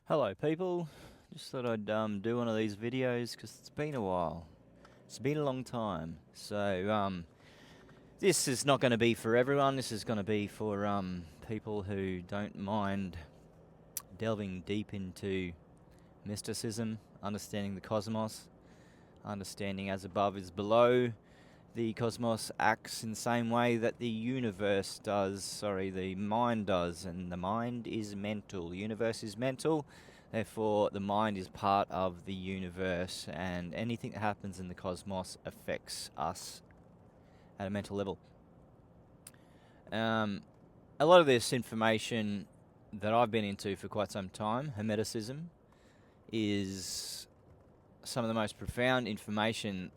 Hello people, just thought I'd do one of these videos because it's been a while. It's been a long time. So this is not going to be for everyone. This is going to be for people who don't mind delving deep into mysticism, understanding the cosmos, understanding as above is below. The cosmos acts in the same way that the universe does, the mind does, and the mind is mental. The universe is mental, therefore the mind is part of the universe, and anything that happens in the cosmos affects us at a mental level. A lot of this information that I've been into for quite some time, Hermeticism, is some of the most profound information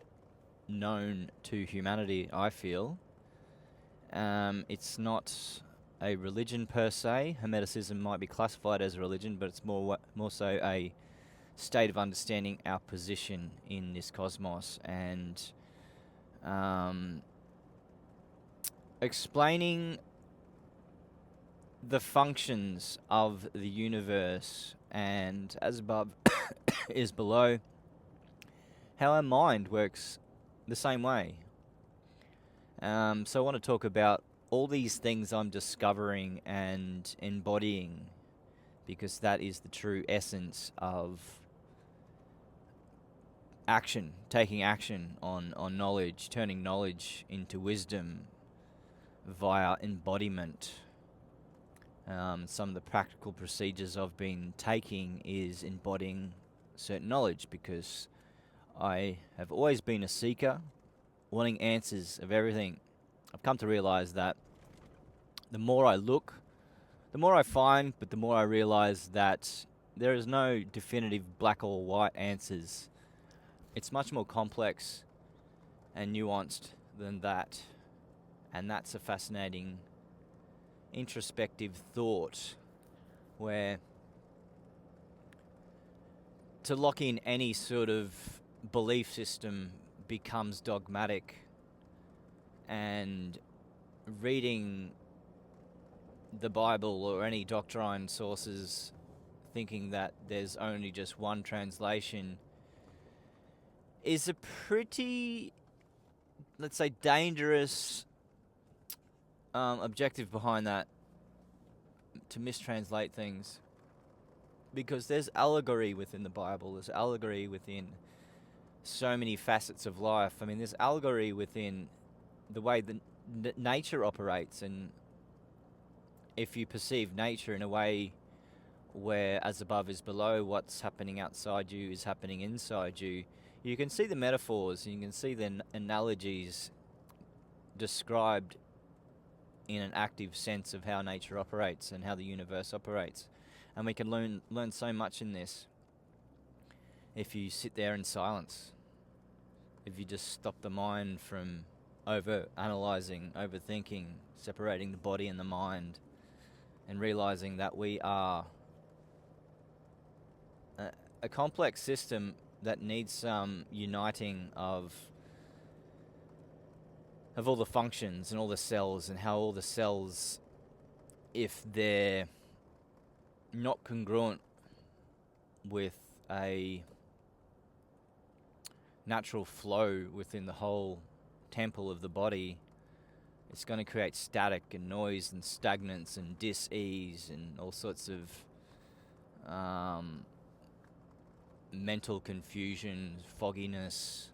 known to humanity, I feel. It's not a religion per se. Hermeticism might be classified as a religion, but it's more so a state of understanding our position in this cosmos and explaining the functions of the universe and as above is below, how our mind works the same way. So I want to talk about all these things I'm discovering and embodying, because that is the true essence of action, taking action on knowledge, turning knowledge into wisdom via embodiment. Some of the practical procedures I've been taking is embodying certain knowledge, because I have always been a seeker, wanting answers of everything. I've come to realize that the more I look, the more I find, but the more I realize that there is no definitive black or white answers. It's much more complex and nuanced than that. And that's a fascinating introspective thought, where to lock in any sort of belief system becomes dogmatic, and reading the Bible or any doctrine sources thinking that there's only just one translation is a pretty, let's say, dangerous objective behind that, to mistranslate things, because there's allegory within the Bible, there's allegory within so many facets of life. I mean, there's allegory within the way that nature operates, and if you perceive nature in a way where as above is below, what's happening outside you is happening inside you, you can see the metaphors, and you can see the analogies described in an active sense of how nature operates and how the universe operates. And we can learn so much in this if you sit there in silence, if you just stop the mind from over-analyzing, overthinking, separating the body and the mind, and realizing that we are a complex system that needs some uniting of all the functions and all the cells, and how all the cells, if they're not congruent with a natural flow within the whole temple of the body, it's going to create static and noise and stagnance and dis-ease and all sorts of mental confusion, fogginess,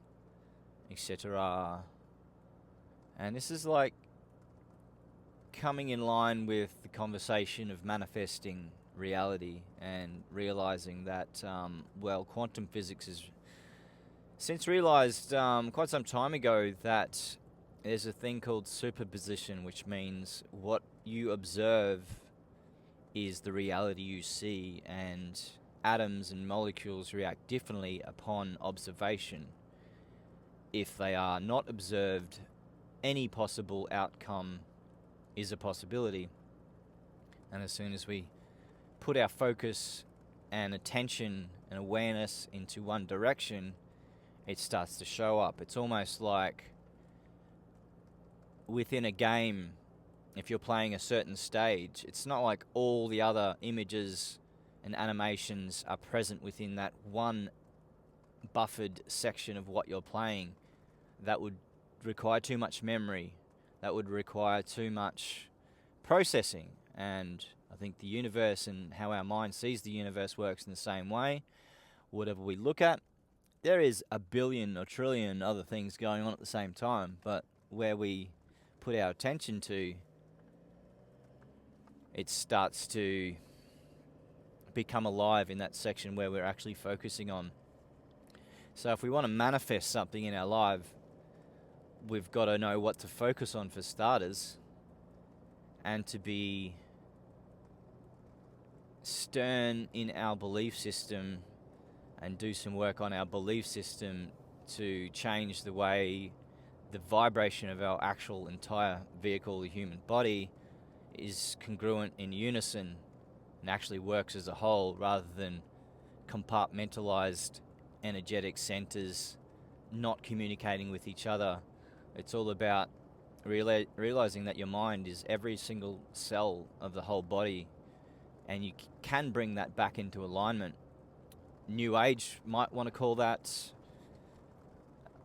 etc. And this is like coming in line with the conversation of manifesting reality, and realizing that, quantum physics is since realized quite some time ago that there's a thing called superposition, which means what you observe is the reality you see, and atoms and molecules react differently upon observation. If they are not observed, any possible outcome is a possibility. And as soon as we put our focus and attention and awareness into one direction, it starts to show up. It's almost like within a game, if you're playing a certain stage, it's not like all the other images and animations are present within that one buffered section of what you're playing, that would require too much memory, that would require too much processing. And I think the universe and how our mind sees the universe works in the same way. Whatever we look at, there is a billion or trillion other things going on at the same time, but where we put our attention to, it starts to become alive in that section where we're actually focusing on. So if we want to manifest something in our life, we've got to know what to focus on for starters, and to be stern in our belief system and do some work on our belief system to change the way the vibration of our actual entire vehicle, the human body, is congruent in unison and actually works as a whole, rather than compartmentalized energetic centers not communicating with each other. It's all about realizing that your mind is every single cell of the whole body, and you can bring that back into alignment. New Age might want to call that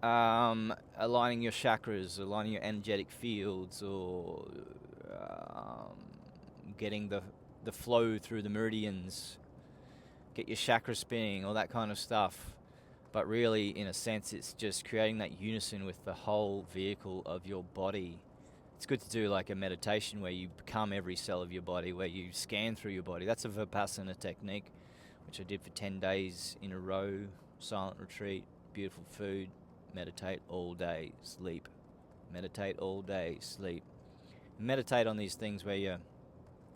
aligning your chakras, aligning your energetic fields, or getting the flow through the meridians, get your chakra spinning, all that kind of stuff. But really, in a sense, it's just creating that unison with the whole vehicle of your body. It's good to do like a meditation where you become every cell of your body, where you scan through your body. That's a Vipassana technique, which I did for 10 days in a row, silent retreat, beautiful food, meditate all day, sleep. Meditate all day, sleep. Meditate on these things where you're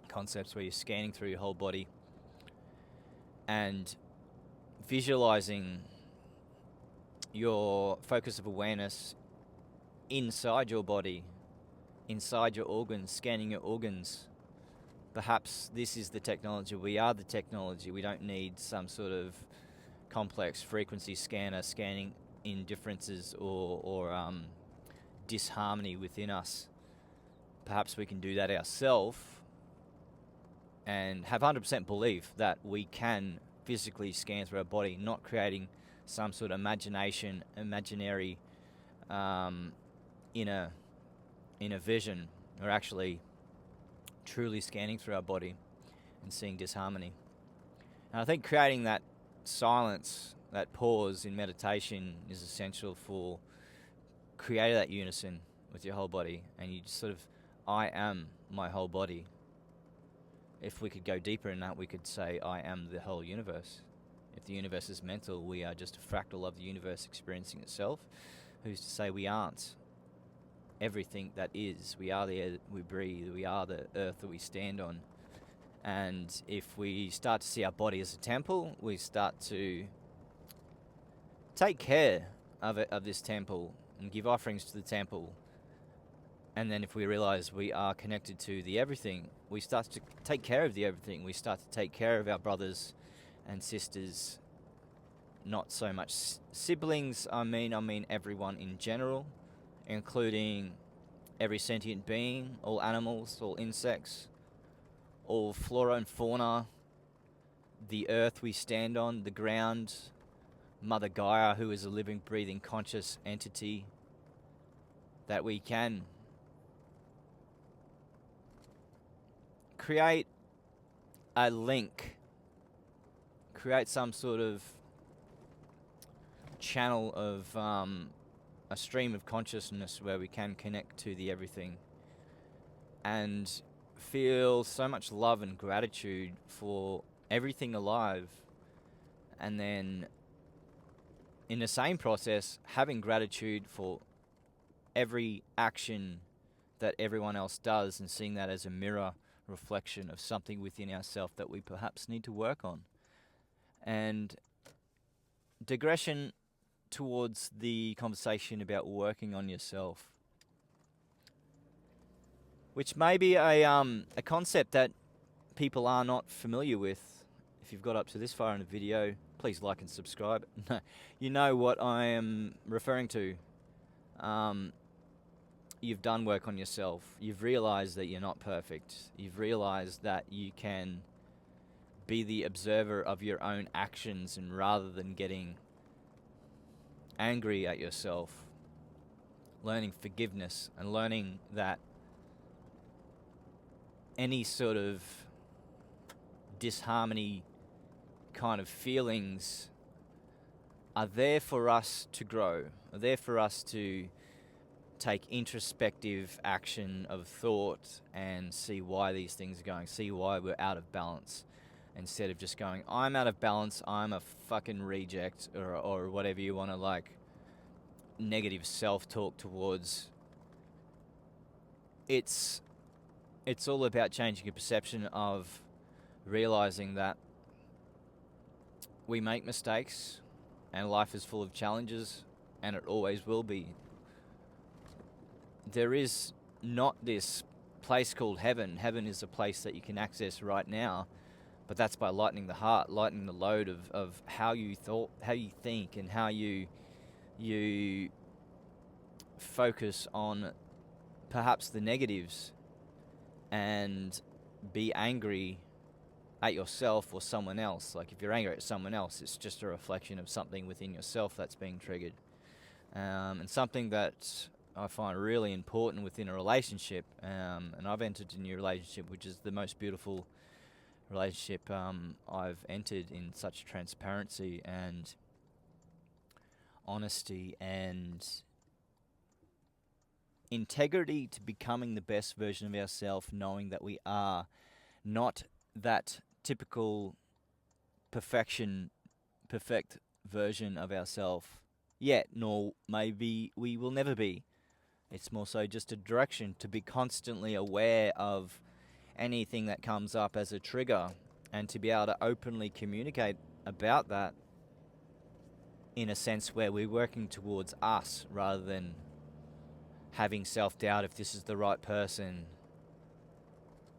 concepts where you're scanning through your whole body and visualizing your focus of awareness inside your body, inside your organs, scanning your organs. Perhaps this is the technology. We are the technology. We don't need some sort of complex frequency scanner scanning indifferences or disharmony within us. Perhaps we can do that ourselves and have 100% belief that we can physically scan through our body, not creating some sort of imaginary inner vision, or actually truly scanning through our body and seeing disharmony. And I think creating that silence, that pause in meditation, is essential for creating that unison with your whole body. And you just sort of, I am my whole body. If we could go deeper in that, we could say, I am the whole universe. If the universe is mental, we are just a fractal of the universe experiencing itself. Who's to say we aren't everything that is? We are the air that we breathe. We are the earth that we stand on. And if we start to see our body as a temple, we start to take care of this temple and give offerings to the temple. And then if we realize we are connected to the everything, we start to take care of the everything. We start to take care of our brothers and sisters, not so much siblings, I mean everyone in general, including every sentient being, all animals, all insects, all flora and fauna, the earth we stand on, the ground, Mother Gaia, who is a living, breathing, conscious entity, that we can create a link, create some sort of channel of a stream of consciousness where we can connect to the everything and feel so much love and gratitude for everything alive, and then in the same process having gratitude for every action that everyone else does, and seeing that as a mirror reflection of something within ourselves that we perhaps need to work on. And digression towards the conversation about working on yourself, which may be a concept that people are not familiar with. If you've got up to this far in the video, please like and subscribe. You know what I am referring to. You've done work on yourself. You've realized that you're not perfect. You've realized that you can be the observer of your own actions, and rather than getting angry at yourself, learning forgiveness and learning that any sort of disharmony kind of feelings are there for us to grow, are there for us to take introspective action of thought and see why these things are going, see why we're out of balance, instead of just going, I'm out of balance, I'm a fucking reject, or whatever you want to like negative self-talk towards. It's all about changing your perception of realizing that we make mistakes and life is full of challenges, and it always will be. There is not this place called heaven. Heaven is a place that you can access right now, but that's by lightening the heart, lightening the load of how you think, and how you focus on perhaps the negatives and be angry at yourself or someone else. Like if you're angry at someone else, it's just a reflection of something within yourself that's being triggered. And something that I find really important within a relationship, and I've entered a new relationship, which is the most beautiful relationship I've entered, in such transparency and honesty and integrity to becoming the best version of ourselves, knowing that we are not that typical perfect version of ourselves yet, nor maybe we will never be. It's more so just a direction to be constantly aware of anything that comes up as a trigger, and to be able to openly communicate about that in a sense where we're working towards us rather than having self-doubt if this is the right person.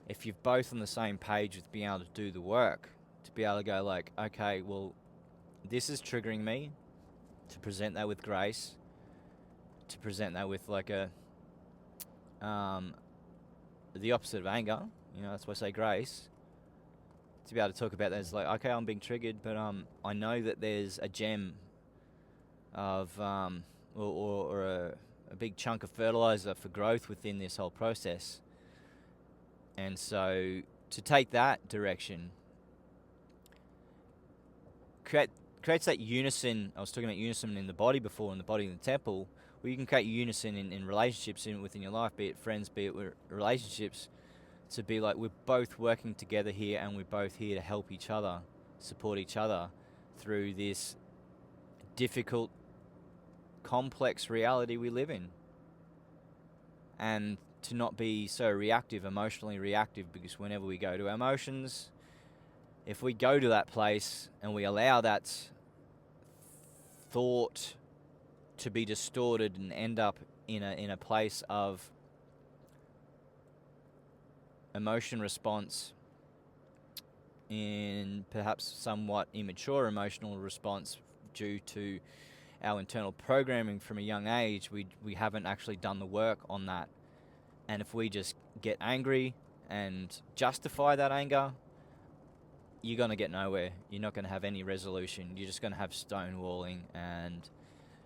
If you're both on the same page with being able to do the work, to be able to go like, okay, well, this is triggering me, to present that with grace, to present that with like a the opposite of anger, that's why I say grace, to be able to talk about that. It's like, okay, I'm being triggered, but I know that there's a gem of or a big chunk of fertilizer for growth within this whole process. And so to take that direction creates that unison. I was talking about unison in the body before, in the body in the temple, where you can create unison in relationships within your life, be it friends, be it relationships, to be like, we're both working together here, and we're both here to help each other, support each other through this difficult, complex reality we live in. And to not be so emotionally reactive, because whenever we go to our emotions, if we go to that place and we allow that thought to be distorted and end up in a place of emotion response, in perhaps somewhat immature emotional response due to our internal programming from a young age, we haven't actually done the work on that. And if we just get angry and justify that anger, you're going to get nowhere. You're not going to have any resolution. You're just going to have stonewalling and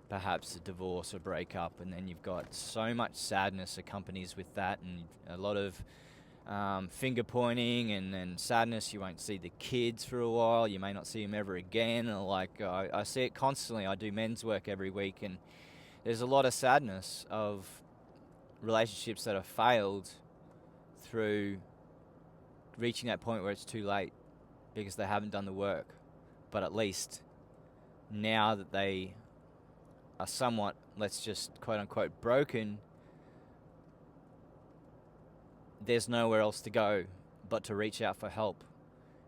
perhaps a divorce or breakup, and then you've got so much sadness accompanies with that, and a lot of finger pointing and sadness. You won't see the kids for a while. You may not see them ever again. I see it constantly. I do men's work every week, and there's a lot of sadness of relationships that have failed through reaching that point where it's too late because they haven't done the work. But at least now that they are somewhat, let's just quote unquote, broken, there's nowhere else to go but to reach out for help.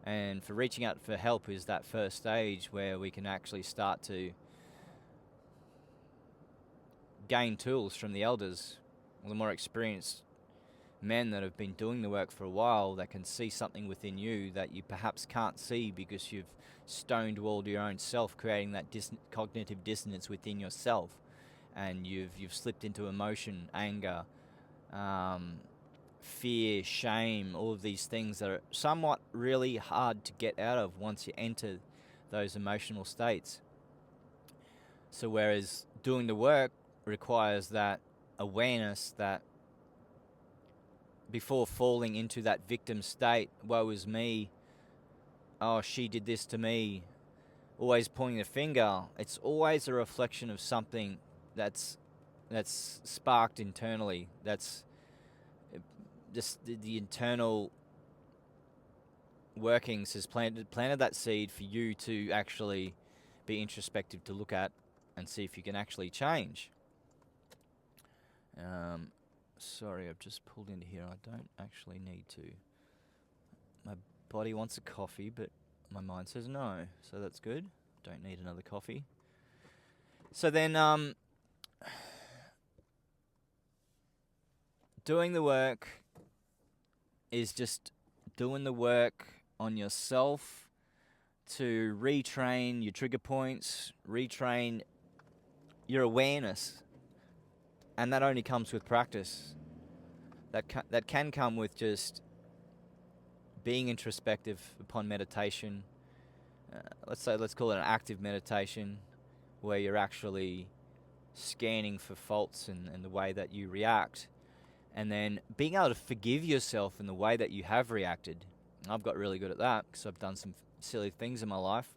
And for reaching out for help is that first stage where we can actually start to gain tools from the elders, the more experienced men that have been doing the work for a while, that can see something within you that you perhaps can't see because you've stonewalled your own self, creating that cognitive dissonance within yourself, and you've slipped into emotion, anger, fear, shame, all of these things that are somewhat really hard to get out of once you enter those emotional states. So whereas doing the work requires that awareness that before falling into that victim state, woe is me, oh, she did this to me, always pointing the finger, it's always a reflection of something that's sparked internally. That's just the internal workings has planted that seed for you to actually be introspective, to look at and see if you can actually change. Sorry, I've just pulled into here. I don't actually need to. My body wants a coffee, but my mind says no, so that's good. Don't need another coffee. So then, doing the work is just doing the work on yourself to retrain your trigger points, retrain your awareness, and that only comes with practice. That can come with just being introspective upon meditation. Let's call it an active meditation, where you're actually scanning for faults in the way that you react, and then being able to forgive yourself in the way that you have reacted. I've got really good at that because I've done some silly things in my life,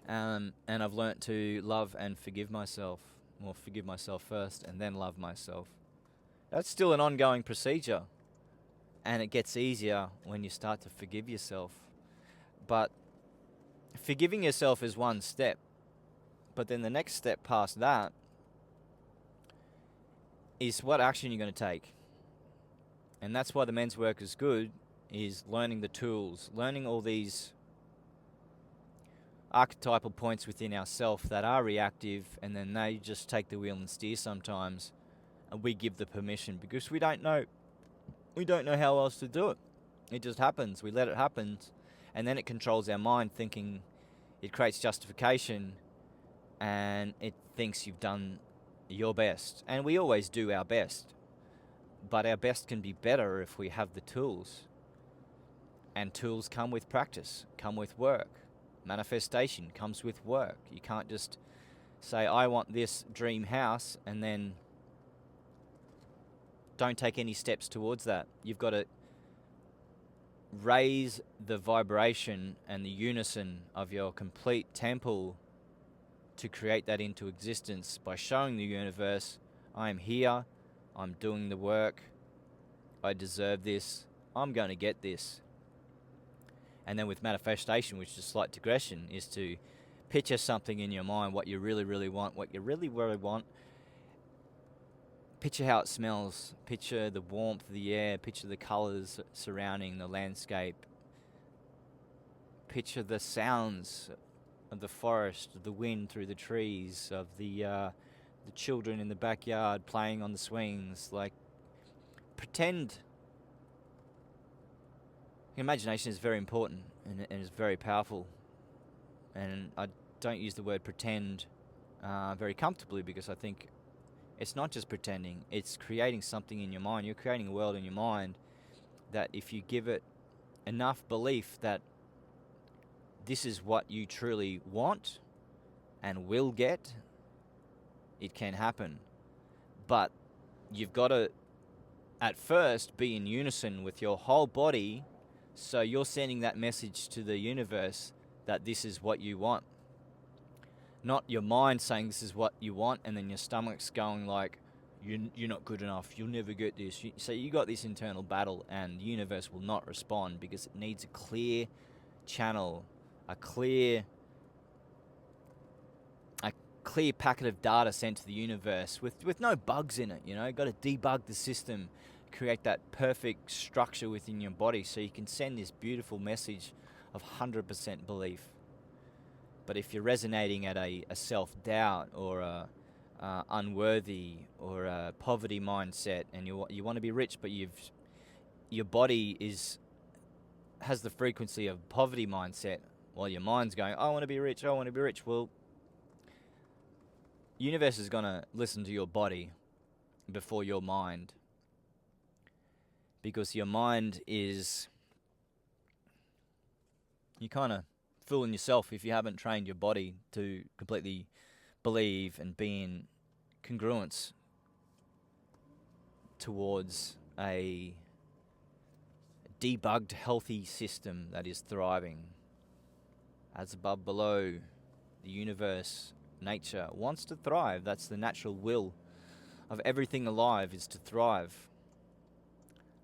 and I've learnt to love and forgive myself, or forgive myself first and then love myself. That's still an ongoing procedure, and it gets easier when you start to forgive yourself. But forgiving yourself is one step, but then the next step past that is what action you're going to take. And that's why the men's work is good, is learning the tools, learning all these archetypal points within ourself that are reactive, and then they just take the wheel and steer sometimes, and we give the permission because we don't know how else to do it. It just happens. We let it happen, and then it controls our mind, thinking it creates justification, and it thinks you've done your best. And we always do our best, but our best can be better if we have the tools. And tools come with practice, come with work. Manifestation comes with work. You can't just say, I want this dream house, and then don't take any steps towards that. You've got to raise the vibration and the unison of your complete temple to create that into existence by showing the universe, I am here, I'm doing the work, I deserve this, I'm going to get this. And then with manifestation, which is a slight digression, is to picture something in your mind, what you really, really want, Picture how it smells, picture the warmth of the air, picture the colours surrounding the landscape, picture the sounds of the forest, of the wind through the trees, of the children in the backyard playing on the swings. Like, pretend. Imagination is very important and is very powerful. And I don't use the word pretend very comfortably, because I think it's not just pretending, it's creating something in your mind. You're creating a world in your mind that if you give it enough belief that this is what you truly want and will get, it can happen. But you've got to, at first, be in unison with your whole body, so you're sending that message to the universe that this is what you want. Not your mind saying this is what you want, and then your stomach's going like, you're not good enough, you'll never get this. So you got this internal battle, and the universe will not respond because it needs a clear channel, a clear packet of data sent to the universe with no bugs in it. Got to debug the system, create that perfect structure within your body so you can send this beautiful message of 100% belief. But if you're resonating at a self-doubt or a unworthy or a poverty mindset, and you want to be rich, but your body has the frequency of poverty mindset, while your mind's going, I want to be rich, well, universe is going to listen to your body before your mind. because your mind is, you kind of fooling yourself if you haven't trained your body to completely believe and be in congruence towards a debugged, healthy system that is thriving. As above, below, the universe, nature wants to thrive. That's the natural will of everything alive, is to thrive.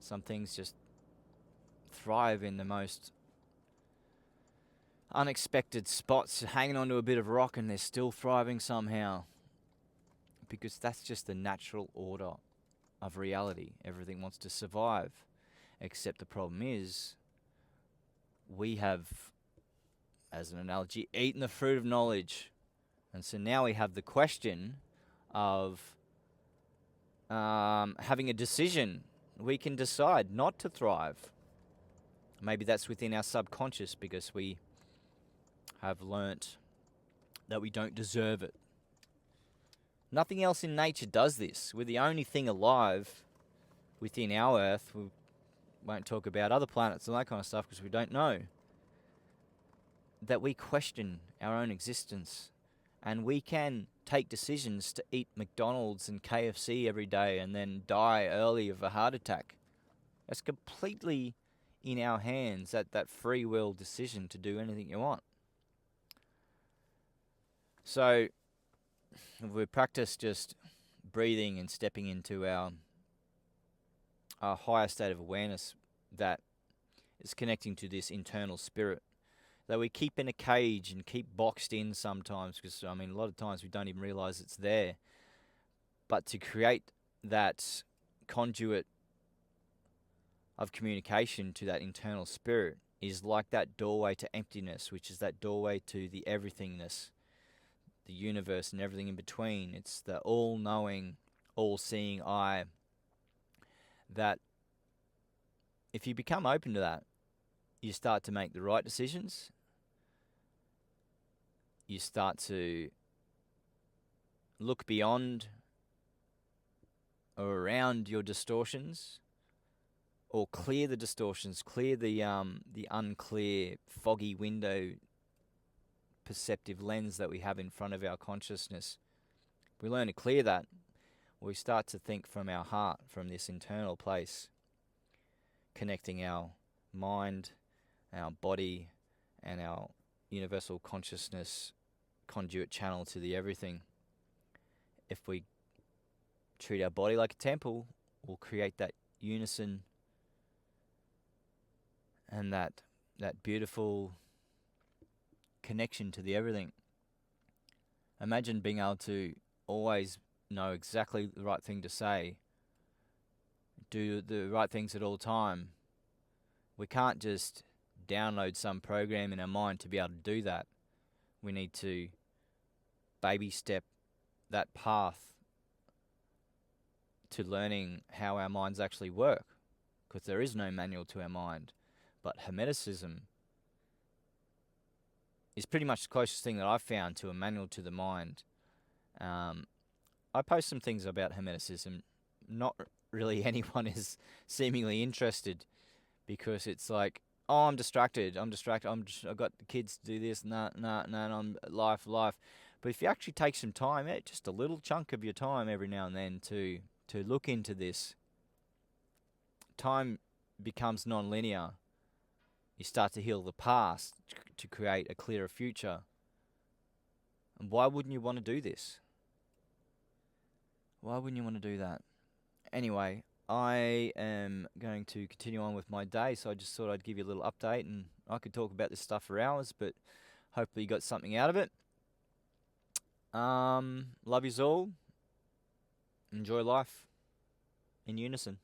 Some things just thrive in the most unexpected spots, hanging onto a bit of rock, and they're still thriving somehow. Because that's just the natural order of reality. Everything wants to survive. Except the problem is, we have, as an analogy, eaten the fruit of knowledge. And so now we have the question of having a decision. We can decide not to thrive. Maybe that's within our subconscious because we have learnt that we don't deserve it. Nothing else in nature does this. We're the only thing alive within our Earth. We won't talk about other planets and that kind of stuff because we don't know. That we question our own existence. And we can take decisions to eat McDonald's and KFC every day and then die early of a heart attack. It's completely in our hands, that free will decision to do anything you want. So, if we practice just breathing and stepping into our higher state of awareness that is connecting to this internal spirit, that we keep in a cage and keep boxed in sometimes, because I mean a lot of times we don't even realize it's there, but to create that conduit of communication to that internal spirit is like that doorway to emptiness, which is that doorway to the everythingness, the universe and everything in between. It's the all-knowing, all-seeing eye that if you become open to that, you start to make the right decisions. You start to look beyond or around your distortions, or clear the distortions, clear the unclear, foggy window perceptive lens that we have in front of our consciousness. We learn to clear that. We start to think from our heart, from this internal place, connecting our mind, our body, and our universal consciousness conduit channel to the everything. If we treat our body like a temple, we'll create that unison and that beautiful connection to the everything. Imagine being able to always know exactly the right thing to say, do the right things at all time. We can't just download some program in our mind to be able to do that. We need to baby step that path to learning how our minds actually work, because there is no manual to our mind. But Hermeticism is pretty much the closest thing that I've found to a manual to the mind. I post some things about Hermeticism. Not really anyone is seemingly interested, because it's like, oh, I'm distracted. I've got the kids to do this, and I'm life. But if you actually take some time, just a little chunk of your time every now and then to look into this, time becomes non-linear. You start to heal the past to create a clearer future. And why wouldn't you want to do this? Why wouldn't you want to do that? Anyway, I am going to continue on with my day, so I just thought I'd give you a little update, and I could talk about this stuff for hours, but hopefully you got something out of it. Love yous all. Enjoy life in unison.